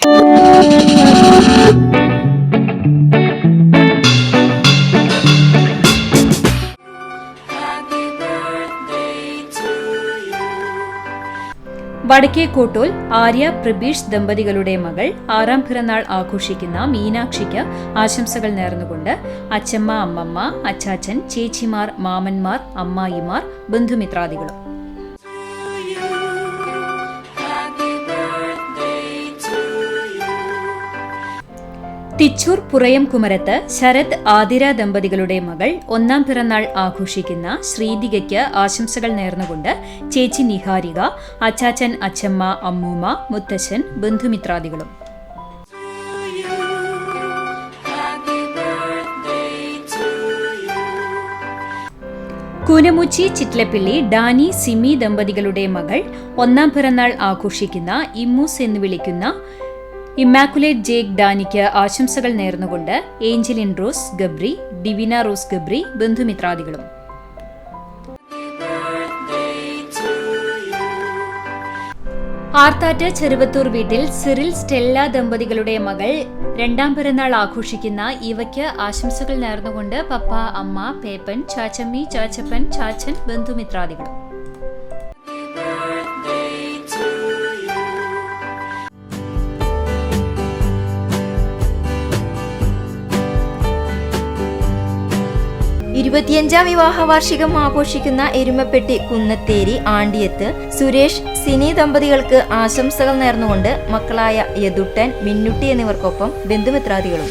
വടക്കേക്കോട്ടൂൽ ആര്യ പ്രബീഷ് ദമ്പതികളുടെ മകൾ 6ാം പിറന്നാൾ ആഘോഷിക്കുന്ന മീനാക്ഷിക്ക് ആശംസകൾ നേർന്നുകൊണ്ട് അച്ചമ്മ, അമ്മമ്മ, അച്ചാച്ചൻ, ചേച്ചിമാർ, മാമന്മാർ, അമ്മായിമാർ, ബന്ധുമിത്രാദികളും. തിച്ചൂർ പുറയം കുമരത്ത് ശരത്, ആതിര ദമ്പതികളുടെ മകൾ 1ാം പിറന്നാൾ ആഘോഷിക്കുന്ന ശ്രീദികയ്ക്ക് ആശംസകൾ നേർന്നുകൊണ്ട് ചേച്ചി നിഹാരിക, അച്ചാച്ചൻ, അച്ചമ്മ, അമ്മൂമ്മ, മുത്തശ്ശൻ, ബന്ധുമിത്രാദികളും. കൂനമുച്ചി ചിറ്റ്ലപ്പിള്ളി ഡാനി, സിമി ദമ്പതികളുടെ മകൾ 1ാം പിറന്നാൾ ആഘോഷിക്കുന്ന ഇമ്മൂസ് എന്ന് വിളിക്കുന്ന ഇമ്മാക്കുലേറ്റ് ജേക്ക് ഡാനിക്ക് ആശംസകൾ നേർന്നുകൊണ്ട് Angeline Rose Gabri, Divina Rose Gabri, ബന്ധുമിത്രാദികളും. ആർത്താറ്റ് ചെറുവത്തൂർ വീട്ടിൽ സിറിൽ, സ്റ്റെല്ല ദമ്പതികളുടെ മകൾ 2ാം പിറന്നാൾ ആഘോഷിക്കുന്ന ഇവയ്ക്ക് ആശംസകൾ നേർന്നുകൊണ്ട് പപ്പ, അമ്മ, പേപ്പൻ, ചാച്ചമ്മി, ചാച്ചപ്പൻ, ചാച്ചൻ, ബന്ധുമിത്രാദികളും. ഇരുപത്തിയഞ്ചാം വിവാഹ വാർഷികം ആഘോഷിക്കുന്ന എരുമപ്പെട്ടി കുന്നത്തേരി ആണ്ടിയത്ത് സുരേഷ്, സിനി ദമ്പതികൾക്ക് ആശംസകൾ നേർന്നുകൊണ്ട് മക്കളായ യദുട്ടൻ, മിന്നുട്ടി എന്നിവർക്കൊപ്പം ബന്ധുമിത്രാദികളും.